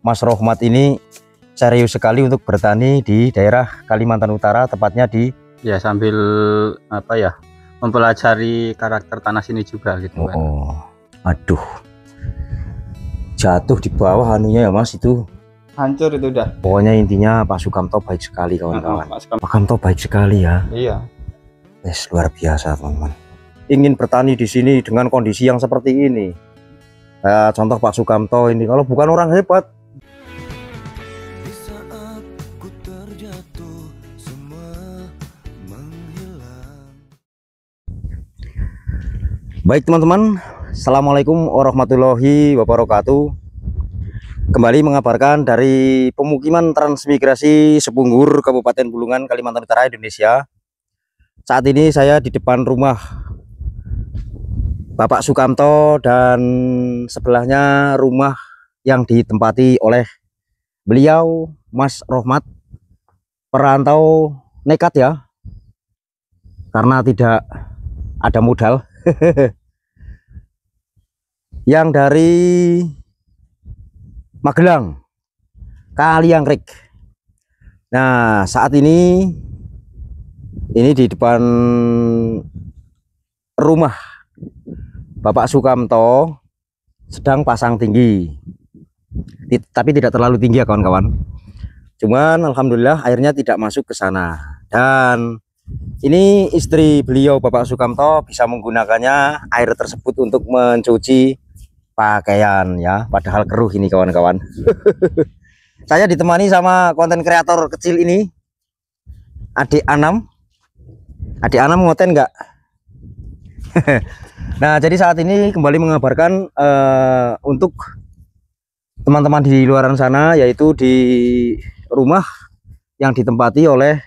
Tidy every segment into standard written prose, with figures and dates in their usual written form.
Mas Rohmat ini serius sekali untuk bertani di daerah Kalimantan Utara, tepatnya di sambil mempelajari karakter tanah sini juga gitu kan. Aduh, jatuh di bawah anunya ya Mas, itu Hancur itu udah. Pokoknya intinya Pak Sukamto baik sekali kawan-kawan. Pak Sukamto baik sekali ya. Iya. Luar biasa teman-teman. Ingin bertani di sini dengan kondisi yang seperti ini. Contoh Pak Sukamto ini, kalau bukan orang hebat. Baik teman-teman, Assalamualaikum warahmatullahi wabarakatuh. Kembali mengabarkan dari pemukiman transmigrasi Sepunggur, Kabupaten Bulungan, Kalimantan Utara, Indonesia. Saat ini saya di depan rumah Bapak Sukamto dan sebelahnya rumah yang ditempati oleh beliau, Mas Rohmat, perantau nekat ya, karena tidak ada modal. Yang dari Magelang, Kaliangkrik. Nah, saat ini di depan rumah Bapak Sukamto sedang pasang tinggi, tapi tidak terlalu tinggi ya kawan-kawan. Cuman alhamdulillah airnya tidak masuk ke sana. Dan ini istri beliau Bapak Sukamto bisa menggunakannya air tersebut untuk mencuci pakaian ya, padahal keruh ini kawan-kawan. Saya ditemani sama konten kreator kecil ini, Adik Anam. Adik Anam ngoten nggak? Nah, jadi saat ini kembali mengabarkan untuk teman-teman di luaran sana, yaitu di rumah yang ditempati oleh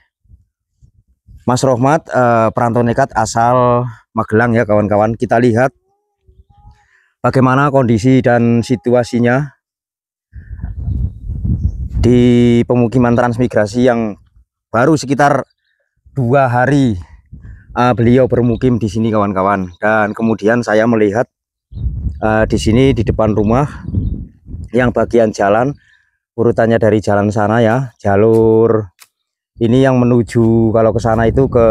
Mas Rohmat, perantau nekat asal Magelang ya kawan-kawan. Kita lihat bagaimana kondisi dan situasinya di pemukiman transmigrasi yang baru sekitar 2 hari beliau bermukim di sini kawan-kawan. Dan kemudian saya melihat di sini di depan rumah yang bagian jalan urutannya dari jalan sana ya, jalur ini yang menuju kalau ke sana itu ke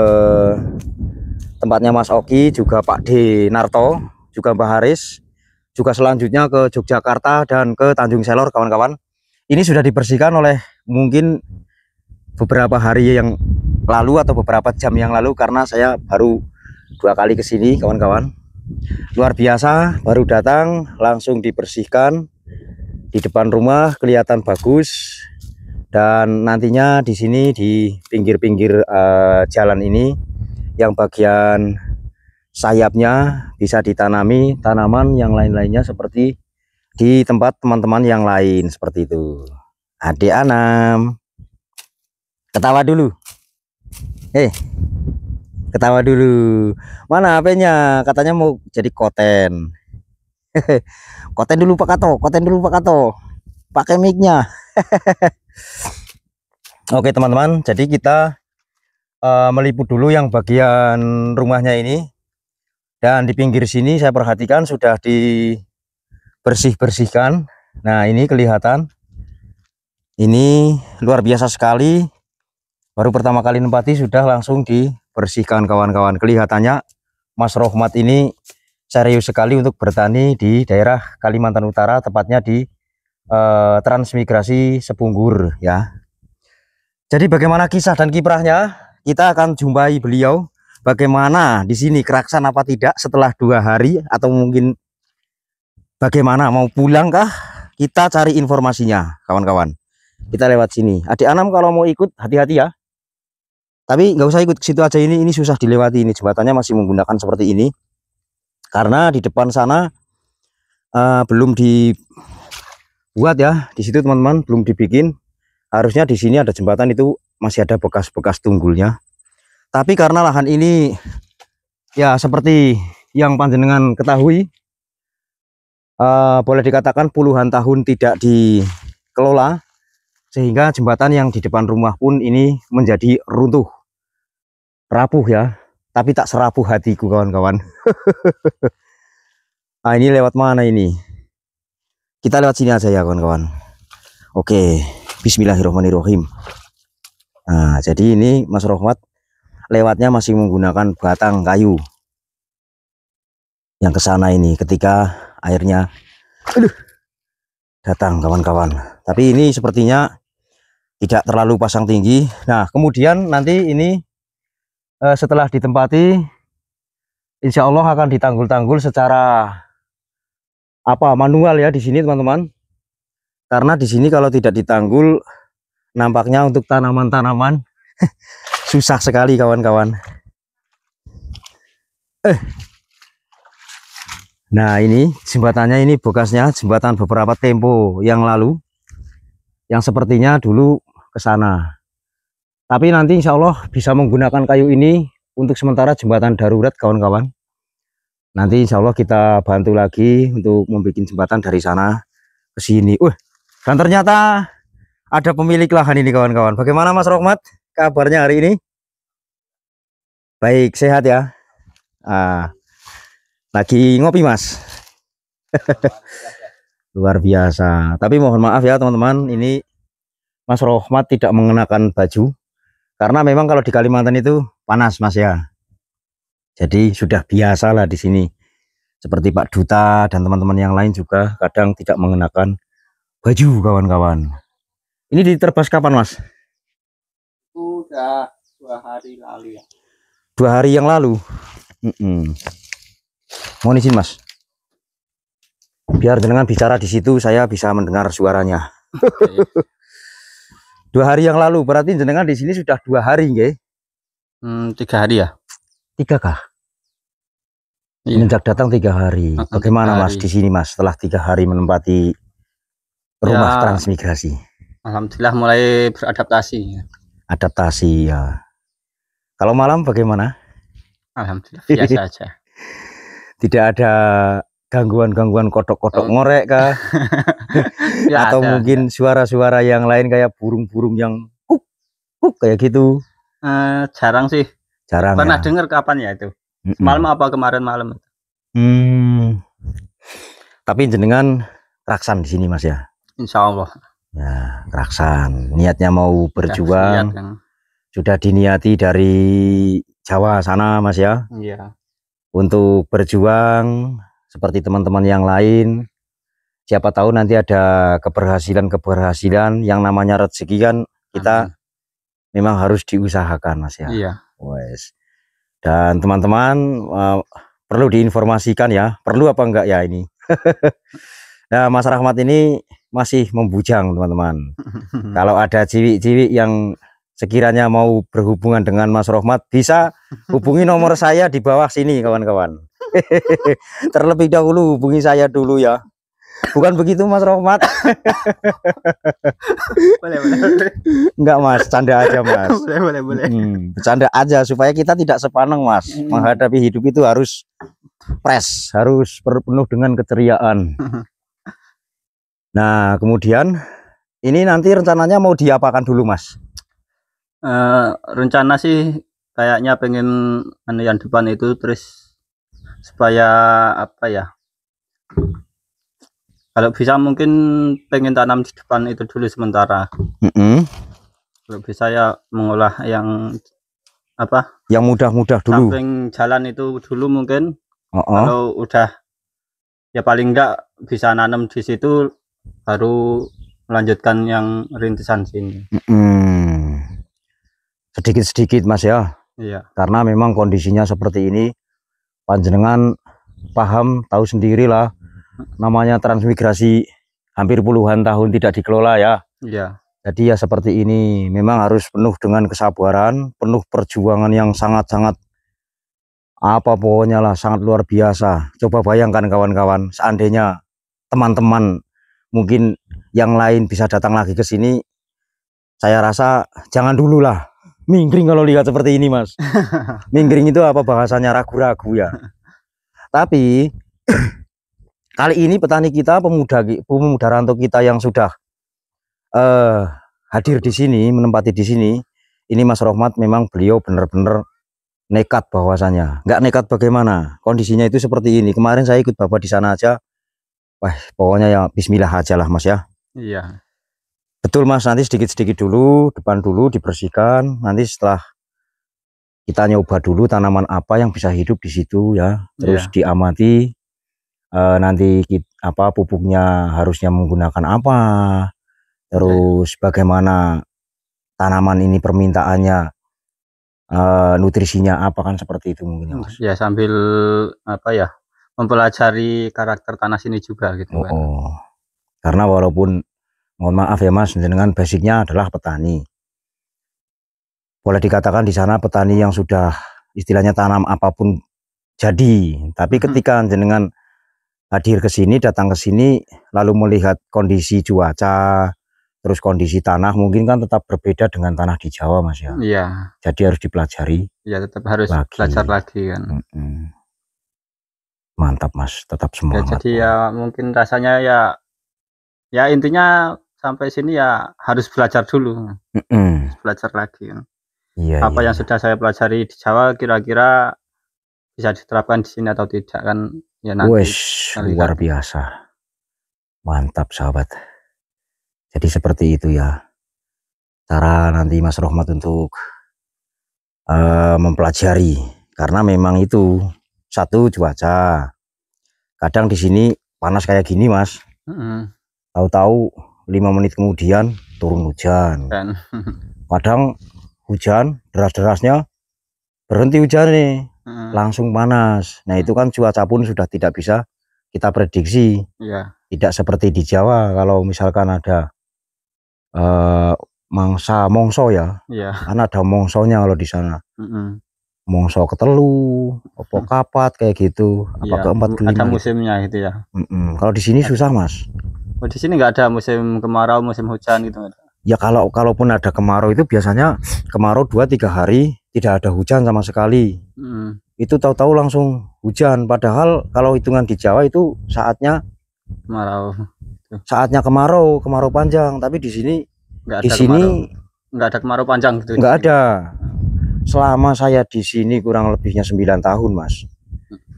tempatnya Mas Oki, juga Pak D Narto, juga Mbak Haris, juga selanjutnya ke Yogyakarta dan ke Tanjung Selor kawan-kawan. Ini sudah dibersihkan oleh mungkin beberapa hari yang lalu atau beberapa jam yang lalu, karena saya baru 2 kali ke sini kawan-kawan. Luar biasa, baru datang langsung dibersihkan di depan rumah, kelihatan bagus. Dan nantinya di sini di pinggir-pinggir jalan ini yang bagian sayapnya bisa ditanami tanaman yang lain-lainnya seperti di tempat teman-teman yang lain seperti itu. Adik Anam, ketawa dulu. Ketawa dulu. Mana HP-nya? Katanya mau jadi konten. Konten dulu Pak Kato, konten dulu Pak Kato. Pakai mic-nya. Oke teman-teman, jadi kita meliput dulu yang bagian rumahnya ini. Dan di pinggir sini saya perhatikan sudah dibersih-bersihkan. Nah, ini kelihatan. Ini luar biasa sekali. Baru pertama kali nempati sudah langsung dibersihkan kawan-kawan. Kelihatannya Mas Rohmat ini serius sekali untuk bertani di daerah Kalimantan Utara, tepatnya di transmigrasi Sepunggur ya. Jadi bagaimana kisah dan kiprahnya, kita akan jumpai beliau. Bagaimana di sini, keraksan apa tidak setelah 2 hari, atau mungkin bagaimana, mau pulang kah? Kita cari informasinya kawan-kawan. Kita lewat sini. Adik Anam kalau mau ikut hati-hati ya. Tapi nggak usah ikut ke situ aja, ini susah dilewati, ini jembatannya masih menggunakan seperti ini. Karena di depan sana belum dibuat ya, di situ teman-teman belum dibikin. Harusnya di sini ada jembatan, itu masih ada bekas-bekas tunggulnya. Tapi karena lahan ini ya seperti yang panjenengan ketahui, boleh dikatakan puluhan tahun tidak dikelola, sehingga jembatan yang di depan rumah pun ini menjadi runtuh, rapuh ya. Tapi tak serapuh hatiku kawan-kawan. Nah, ini lewat mana ini? Kita lewat sini aja ya kawan-kawan. Oke, bismillahirrahmanirrahim. Nah, jadi ini Mas Rohmat lewatnya masih menggunakan batang kayu yang ke sana ini ketika airnya datang kawan-kawan. Tapi ini sepertinya tidak terlalu pasang tinggi. Nah, kemudian nanti ini setelah ditempati, insya Allah akan ditanggul-tanggul secara manual ya di sini teman-teman. Karena di sini kalau tidak ditanggul, nampaknya untuk tanaman-tanaman susah sekali kawan-kawan. Nah, ini jembatannya, ini bekasnya jembatan beberapa tempo yang lalu, yang sepertinya dulu ke sana. Tapi nanti insya Allah bisa menggunakan kayu ini untuk sementara jembatan darurat kawan-kawan. Nanti insya Allah kita bantu lagi untuk membuat jembatan dari sana ke sini. Dan ternyata ada pemilik lahan ini kawan-kawan. Bagaimana Mas Rohmat kabarnya hari ini? Baik, sehat ya. Lagi ngopi Mas. Luar biasa. Tapi mohon maaf ya teman-teman, ini Mas Rohmat tidak mengenakan baju karena memang kalau di Kalimantan itu panas Mas ya. Jadi sudah biasa lah di sini. Seperti Pak Duta dan teman-teman yang lain juga kadang tidak mengenakan baju kawan-kawan. Ini diterbas kapan Mas? Sudah 2 hari lalu ya. 2 hari yang lalu. Mohon izin Mas. Biar dengan bicara di situ saya bisa mendengar suaranya. 2 hari yang lalu, berarti jenengan di sini sudah 2 hari nggih? 3 hari ya? 3 kah? Iya. Menjak datang 3 hari. Bagaimana Mas di sini Mas setelah 3 hari menempati rumah transmigrasi? Alhamdulillah mulai beradaptasi. Adaptasi ya. Kalau malam bagaimana? Alhamdulillah biasa aja. Tidak ada gangguan-gangguan kodok-kodok ngorek kah? Atau ada, mungkin suara-suara yang lain kayak burung-burung yang kayak gitu? Jarang sih. Jarang. Pernah dengar kapan ya itu? Malam apa kemarin malam? Tapi jenengan keraksan di sini Mas ya? Insya Allah. Ya, keraksan. Niatnya mau berjuang. Sudah diniati dari Jawa sana Mas ya? Iya. Untuk berjuang seperti teman-teman yang lain. Siapa tahu nanti ada keberhasilan yang namanya rezeki kan kita memang harus diusahakan Mas ya. Iya. Wes. Dan teman-teman perlu diinformasikan ya, perlu apa enggak ya ini. Nah, Mas Rahmat ini masih membujang teman-teman. Kalau ada ciwik-ciwik yang sekiranya mau berhubungan dengan Mas Rohmat, bisa hubungi nomor saya di bawah sini kawan-kawan. Terlebih dahulu hubungi saya dulu ya. Bukan begitu Mas Rohmat? Boleh. Enggak Mas, canda aja Mas. Boleh. Bercanda aja supaya kita tidak sepaneng Mas. Menghadapi hidup itu harus fresh, harus penuh dengan keceriaan. Nah, kemudian ini nanti rencananya mau diapakan dulu Mas? Rencana sih kayaknya pengen yang depan itu terus supaya apa ya? Kalau bisa mungkin pengen tanam di depan itu dulu sementara. Kalau bisa ya mengolah yang apa? Yang mudah-mudah dulu. Samping jalan itu dulu mungkin. Kalau udah ya paling enggak bisa nanam di situ, baru melanjutkan yang rintisan sini. Sedikit-sedikit Mas ya. Iya. Karena memang kondisinya seperti ini, panjenengan paham, tahu sendirilah. Namanya transmigrasi hampir puluhan tahun tidak dikelola ya. Iya. Jadi ya seperti ini, memang harus penuh dengan kesabaran, penuh perjuangan yang sangat-sangat pokoknya lah sangat luar biasa. Coba bayangkan kawan-kawan, seandainya teman-teman mungkin yang lain bisa datang lagi ke sini, saya rasa jangan dulu lah. Minggring kalau lihat seperti ini Mas. Minggring itu apa bahasanya, ragu-ragu ya. Tapi kali ini petani kita, pemuda rantau kita yang sudah hadir di sini, menempati di sini, ini Mas Rohmat memang beliau benar-benar nekat bahwasanya. Nggak nekat bagaimana? Kondisinya itu seperti ini. Kemarin saya ikut Bapak di sana aja. Wah, pokoknya ya bismillah aja lah Mas ya. Iya. Betul Mas, nanti sedikit-sedikit dulu, depan dulu dibersihkan. Nanti setelah kita nyoba dulu tanaman apa yang bisa hidup di situ ya. Terus diamati nanti pupuknya harusnya menggunakan apa. Terus bagaimana tanaman ini permintaannya, nutrisinya apa, kan seperti itu mungkin ya Mas. Ya sambil mempelajari karakter tanah sini juga gitu kan. Karena walaupun mohon maaf ya Mas, dengan basicnya adalah petani. Boleh dikatakan di sana petani yang sudah istilahnya tanam apapun jadi. Tapi ketika jenengan hadir ke sini, datang ke sini, lalu melihat kondisi cuaca, terus kondisi tanah mungkin kan tetap berbeda dengan tanah di Jawa Mas ya. Iya. Jadi harus dipelajari. Iya, tetap harus belajar lagi kan. Mantap Mas, tetap semangat. Ya, jadi ya mungkin rasanya ya intinya sampai sini ya harus belajar dulu. Harus belajar lagi. Apa yang sudah saya pelajari di Jawa kira-kira bisa diterapkan di sini atau tidak kan ya nanti. Luar biasa. Mantap sahabat. Jadi seperti itu ya cara nanti Mas Rohmat untuk mempelajari, karena memang itu satu cuaca. Kadang di sini panas kayak gini Mas. Tahu-tahu 5 menit kemudian turun hujan. Kadang hujan deras-derasnya berhenti hujan nih, langsung panas. Nah itu kan cuaca pun sudah tidak bisa kita prediksi. Tidak seperti di Jawa, kalau misalkan ada mongso ya, kan ada mongsonya kalau di sana. Mongso ketelu, opo kapat kayak gitu, apa keempat kelima. Ada musimnya gitu ya. Kalau di sini susah Mas. Di sini nggak ada musim kemarau, musim hujan gitu. Ya kalaupun ada kemarau itu biasanya kemarau 2-3 hari tidak ada hujan sama sekali. Itu tahu-tahu langsung hujan. Padahal kalau hitungan di Jawa itu saatnya kemarau. Saatnya kemarau panjang. Tapi di sini nggak ada kemarau panjang gitu. Nggak ada. Selama saya di sini kurang lebihnya 9 tahun Mas,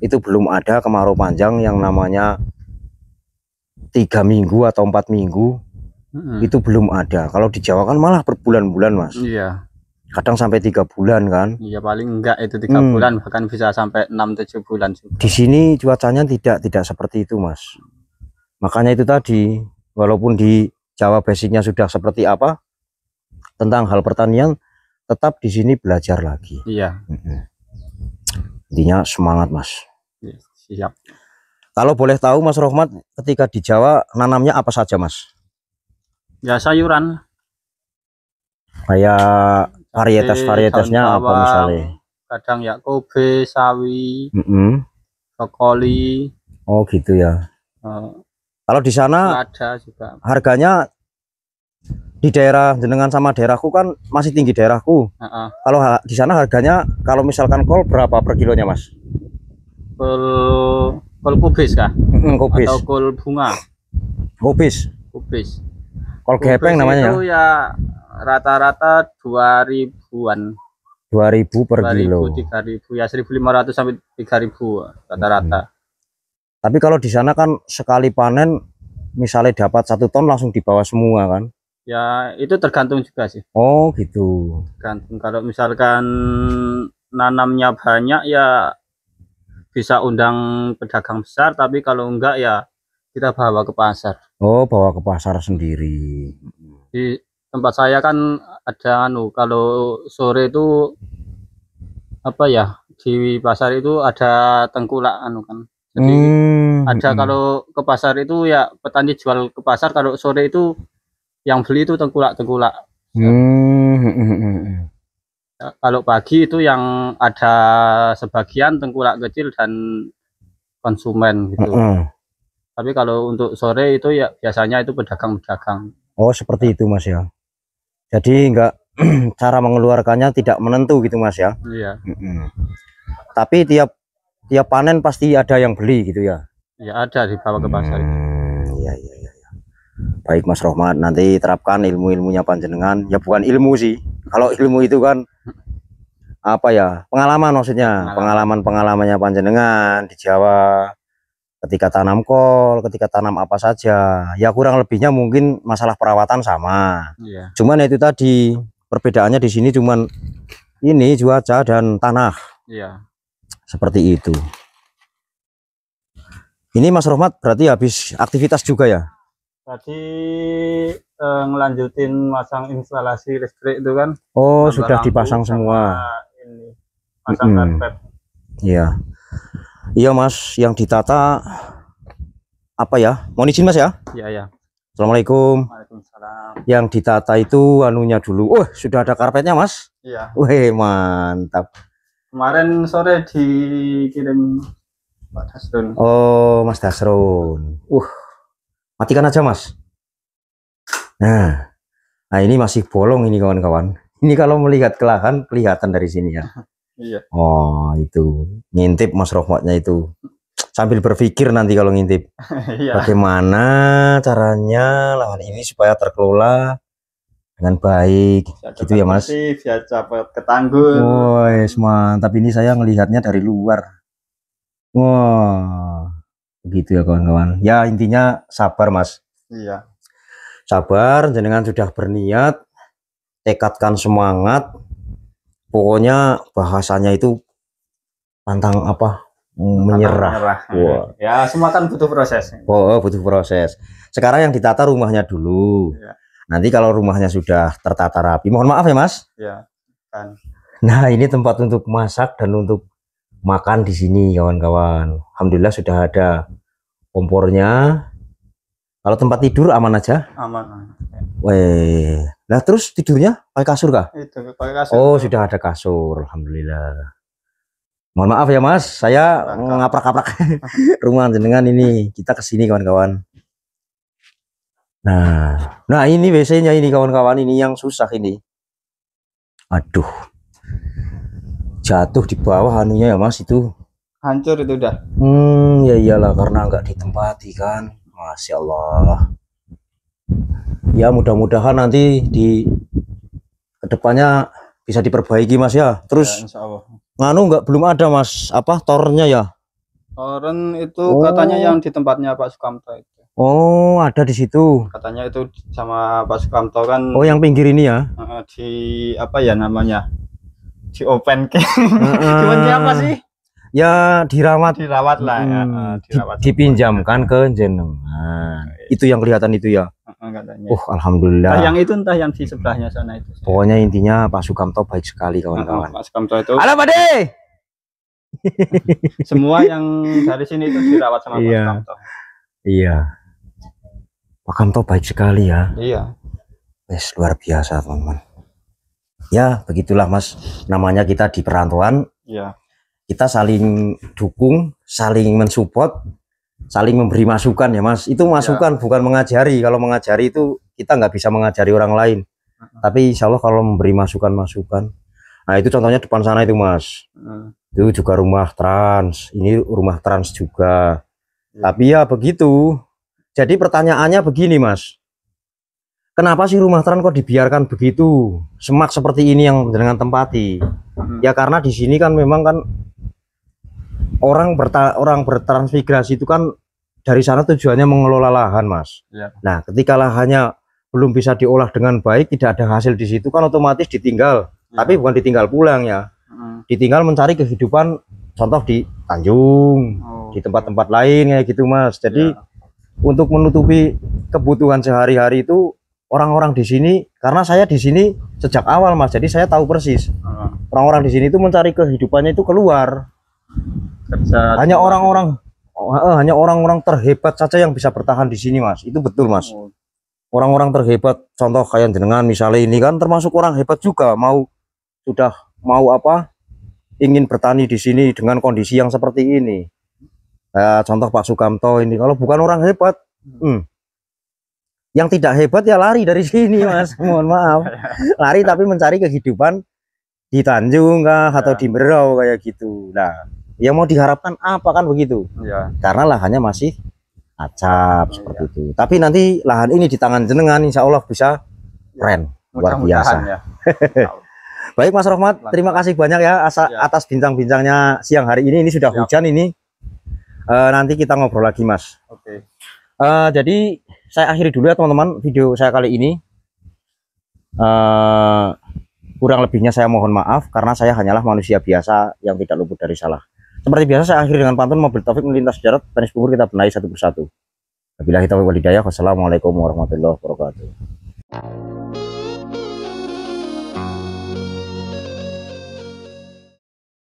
itu belum ada kemarau panjang yang namanya 3 minggu atau 4 minggu. Itu belum ada. Kalau di Jawa kan malah berbulan-bulan Mas. Iya. Kadang sampai 3 bulan kan. Iya, paling enggak itu 3 bulan, bahkan bisa sampai 6-7 bulan juga. Di sini cuacanya tidak seperti itu Mas. Makanya itu tadi, walaupun di Jawa basicnya sudah seperti apa tentang hal pertanian, tetap di sini belajar lagi. Iya. Intinya semangat Mas. Siap. Kalau boleh tahu Mas Rohmat, ketika di Jawa nanamnya apa saja Mas? Ya sayuran. Kayak varietasnya apa misalnya? Kadang ya kobe, sawi, brokoli. Oh gitu ya. Kalau di sana ada juga. Harganya di daerah jenengan sama daerahku kan masih tinggi daerahku. Kalau di sana harganya kalau misalkan kol berapa per kilonya Mas? Kol kubis kah? Kubis. Atau kol bunga? Kubis. Kol gepeng namanya itu ya rata-rata 2000-an. 2000 per kilo. 3000 ya, 1500 sampai 3000 rata-rata. Tapi kalau di sana kan sekali panen misalnya dapat 1 ton langsung dibawa semua kan? Ya itu tergantung juga sih. Oh gitu. Tergantung, kalau misalkan nanamnya banyak ya bisa undang pedagang besar, tapi kalau enggak ya kita bawa ke pasar. Oh, bawa ke pasar sendiri. Di tempat saya kan ada kalau sore itu di pasar itu ada tengkulak kan. Jadi ada kalau ke pasar itu ya petani jual ke pasar, kalau sore itu yang beli itu tengkulak. Kalau pagi itu yang ada sebagian tengkulak kecil dan konsumen gitu. Tapi kalau untuk sore itu ya biasanya itu pedagang-pedagang. Oh seperti itu Mas ya. Jadi enggak cara mengeluarkannya tidak menentu gitu Mas ya. Iya. Tapi tiap panen pasti ada yang beli gitu ya. Ya ada, dibawa ke pasar. Iya. Baik Mas Rohmat, nanti terapkan ilmu-ilmunya panjenengan. Ya bukan ilmu sih. Kalau ilmu itu kan apa ya, pengalaman maksudnya. Pengalamannya panjenengan di Jawa. ketika tanam kol, ketika tanam apa saja, ya kurang lebihnya mungkin masalah perawatan sama. Cuman itu tadi perbedaannya di sini cuman ini cuaca dan tanah. Seperti itu. Ini Mas Rohmat berarti habis aktivitas juga ya? Tadi ngelanjutin masang instalasi listrik itu kan. Oh, sudah dipasang semua. Ini pasang karpet. Iya. Iya Mas, yang ditata apa ya? Mohon izin Mas ya? Iya. Assalamualaikum. Waalaikumsalam. Yang ditata itu anunya dulu. Sudah ada karpetnya Mas? Iya. Wih, mantap. Kemarin sore dikirim Pak Dasrun. Oh, Mas Dasrun. Matikan aja Mas. Nah ini masih bolong ini kawan-kawan. Ini kalau melihat ke lahan kelihatan dari sini ya. Iya. Oh, itu ngintip Mas Rohmatnya itu. Sambil berpikir nanti kalau ngintip. Bagaimana caranya lahan ini supaya terkelola dengan baik. Gitu ya Mas. Biar cepat ketanggul. Mantap, ini saya melihatnya dari luar. Begitu ya kawan-kawan. Ya intinya sabar Mas. Iya. Sabar, jenengan sudah berniat, tekadkan semangat. Pokoknya bahasanya itu pantang apa? Menyerah. Ya, semua kan butuh proses. Butuh proses. Sekarang yang ditata rumahnya dulu. Nanti kalau rumahnya sudah tertata rapi, mohon maaf ya Mas. Kan. Nah, ini tempat untuk masak dan untuk makan di sini kawan-kawan. Alhamdulillah sudah ada kompornya. Kalau tempat tidur aman aja? Aman. Nah terus tidurnya pakai kasur kah? Itu pakai kasur. Sudah ada kasur, alhamdulillah. Mohon maaf ya Mas, saya ngaprak-kaprak rumah jenengan ini. Kita kesini kawan-kawan. Nah ini WC-nya ini kawan-kawan, ini yang susah ini. Aduh, jatuh di bawah anunya ya Mas itu. Hancur itu udah. Ya iyalah karena nggak ditempati kan. Masya Allah. Ya mudah-mudahan nanti di kedepannya bisa diperbaiki Mas ya. Terus Insya Allah. belum ada Mas tornya ya? Toren itu katanya yang di tempatnya Pak Sukamto itu. Ada di situ. Katanya itu sama Pak Sukamto kan. Yang pinggir ini ya? Di apa ya namanya? Di open cam. Gimana apa sih? Ya dirawat lah ya. Dipinjamkan ke jenengan. Itu yang kelihatan itu ya. Katanya. Alhamdulillah. Entah yang di sebelahnya sana itu. Pokoknya intinya Pak Sukamto baik sekali kawan-kawan. Pak Sukamto itu. Halo Pak De. Semua yang dari sini itu dirawat sama Pak Sukamto. Iya. Pak Sukamto baik sekali ya. Iya. Luar biasa teman-teman. Ya begitulah Mas. Namanya kita di perantauan. Iya. Kita saling dukung, saling mensupport, saling memberi masukan ya Mas. Itu masukan bukan mengajari. Kalau mengajari itu kita nggak bisa mengajari orang lain. Tapi insya Allah kalau memberi masukan-masukan. Nah itu contohnya depan sana itu Mas. Itu juga rumah trans. Ini rumah trans juga. Tapi ya begitu. Jadi pertanyaannya begini Mas. Kenapa sih rumah trans kok dibiarkan begitu? Semak seperti ini yang dengan tempati. Ya karena di sini kan memang kan orang bertransmigrasi itu kan dari sana tujuannya mengelola lahan Mas. Nah ketika lahannya belum bisa diolah dengan baik, tidak ada hasil di situ kan otomatis ditinggal. Tapi bukan ditinggal pulang ya, ditinggal mencari kehidupan, contoh di Tanjung, di tempat-tempat lain kayak gitu Mas. Jadi untuk menutupi kebutuhan sehari-hari itu orang-orang di sini, karena saya di sini sejak awal Mas, jadi saya tahu persis orang-orang di sini itu mencari kehidupannya itu keluar. Hanya orang-orang terhebat saja yang bisa bertahan di sini Mas. Itu betul Mas. Orang-orang terhebat, contoh kayak jenengan misalnya ini kan termasuk orang hebat juga, ingin bertani di sini dengan kondisi yang seperti ini. Contoh Pak Sukamto ini, kalau bukan orang hebat, yang tidak hebat ya lari dari sini Mas. Mohon maaf, lari tapi mencari kehidupan di Tanjung kah atau di Berau kayak gitu. Nah yang mau diharapkan apa kan begitu karena lahannya masih acap seperti itu. Tapi nanti lahan ini di tangan jenengan insya Allah bisa keren, luar biasa. Baik Mas Rohmat, terima kasih banyak ya atas bincang-bincangnya siang hari ini. Ini sudah hujan ini. nanti kita ngobrol lagi, Mas. Oke. Jadi saya akhiri dulu ya teman-teman video saya kali ini. Kurang lebihnya saya mohon maaf karena saya hanyalah manusia biasa yang tidak luput dari salah. Seperti biasa saya akhiri dengan pantun, mobil taufik melintas darat, tenis bubur kita benahi satu persatu. Wabillahi taufiq wal hidayah. Wassalamualaikum warahmatullahi wabarakatuh.